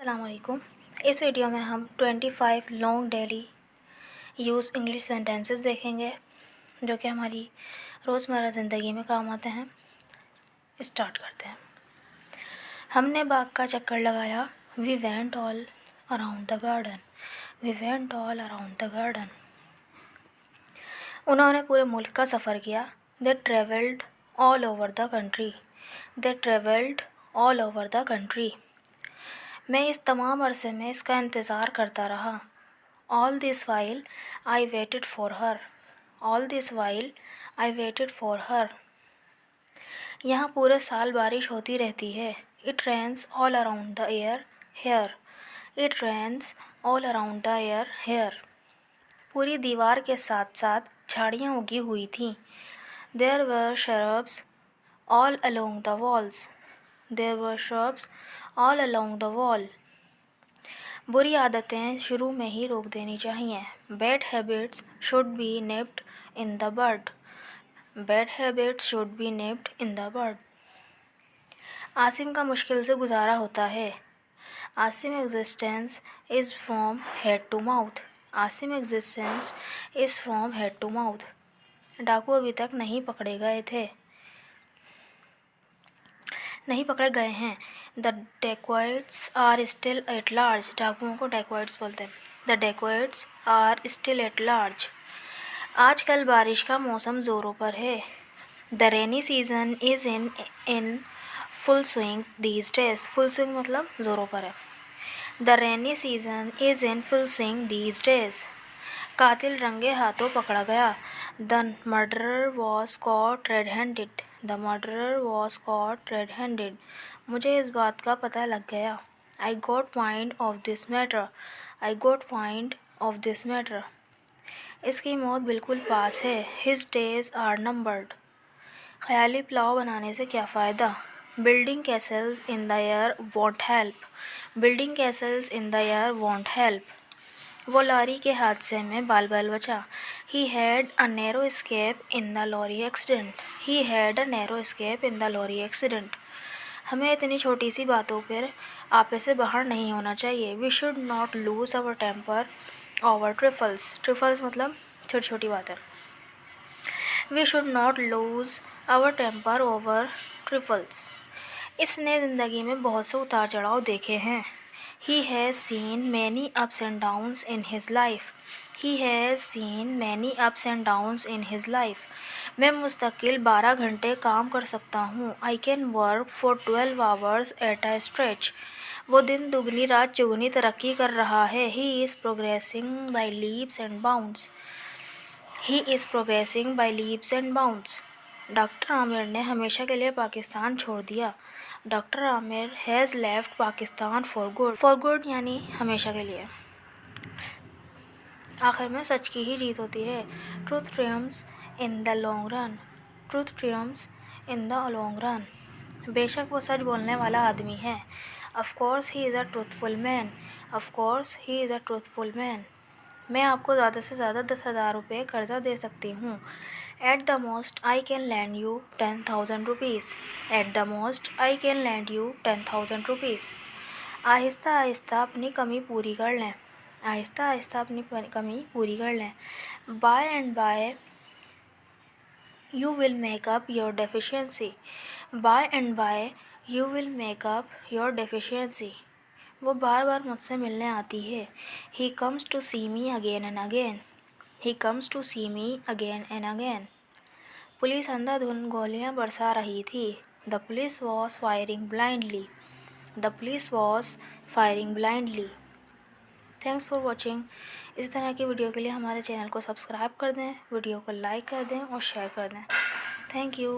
अस्सलाम वालेकुम। इस वीडियो में हम 25 long daily use English sentences देखेंगे जो कि हमारी रोज़मर्रा ज़िंदगी में काम आते हैं। स्टार्ट करते हैं। हमने बाग का चक्कर लगाया। We went all around the garden. We went all around the garden. उन्होंने पूरे मुल्क का सफ़र किया। They travelled all over the country. They travelled all over the country. मैं इस तमाम अरसे में इसका इंतज़ार करता रहा। All this while I waited for her. All this while I waited for her. यहाँ पूरे साल बारिश होती रहती है। It rains all around the year hair. It rains all around the year here. पूरी दीवार के साथ साथ झाड़ियाँ उगी हुई थीं। There were shrubs all along the walls. There were shrubs all along the wall. बुरी आदतें शुरू में ही रोक देनी चाहिए। Bad habits should be nipped in the bud. Bad habits should be nipped in the bud. Asim का मुश्किल से गुजारा होता है। Asim existence is from head to mouth. Asim existence is from head to mouth. डाकू अभी तक नहीं पकड़े गए हैं। The dacoits are still at large. डाकुओं को डेकॉइट्स बोलते हैं। The dacoits are still at large. आजकल बारिश का मौसम ज़ोरों पर है। The rainy season is in full swing these days. Full swing मतलब ज़ोरों पर है। The rainy season is in full swing these days. कातिल रंगे हाथों पकड़ा गया। The murderer was caught red handed. The murderer was caught red handed. मुझे इस बात का पता लग गया। I got wind of this matter. I got wind of this matter. इसकी मौत बिल्कुल पास है। His days are numbered. ख्याली पुलाव बनाने से क्या फ़ायदा। Building castles in the air won't help. Building castles in the air won't help. वो लॉरी के हादसे में बाल बाल बचा। He had a narrow escape in the lorry accident. He had a narrow escape in the lorry accident. हमें इतनी छोटी सी बातों पर आपे से बाहर नहीं होना चाहिए। We should not lose our temper over trifles. Trifles मतलब छोटी छोटी बातें। We should not lose our temper over trifles. इसने ज़िंदगी में बहुत से उतार चढ़ाव देखे हैं। He has seen many ups and downs in his life. He has seen many ups and downs in his life. मैं मुस्तकिल 12 घंटे काम कर सकता हूँ। I can work for 12 hours at a stretch. वो दिन दुगनी रात चौगुनी तरक्की कर रहा है। He is progressing by leaps and bounds. He is progressing by leaps and bounds. Doctor Aamir ने हमेशा के लिए पाकिस्तान छोड़ दिया। Doctor Aamir has left Pakistan for good. For good यानी हमेशा के लिए। आखिर में सच की ही जीत होती है। Truth triumphs in the long run. Truth triumphs in the long run. बेशक वो सच बोलने वाला आदमी है। Of course he is a truthful man. Of course he is a truthful man. मैं आपको ज़्यादा से ज़्यादा 10,000 रुपये कर्जा दे सकती हूँ। At the most, I can lend you 10,000 rupees. At the most, I can lend you 10,000 rupees. Aahista Aahista अपनी कमी पूरी कर लें। आहिस्ता आहिस्ता अपनी कमी पूरी कर लें। By and by, you will make up your deficiency. By and by, you will make up your deficiency. वो बार बार मुझसे मिलने आती है। He comes to see me again and again. He comes to see me again and again. Police अंधाधुंध गोलियां बरसा रही थी। The police was firing blindly. The police was firing blindly. Thanks for watching. इस तरह की वीडियो के लिए हमारे चैनल को सब्सक्राइब कर दें, वीडियो को लाइक कर दें और शेयर कर दें। Thank you.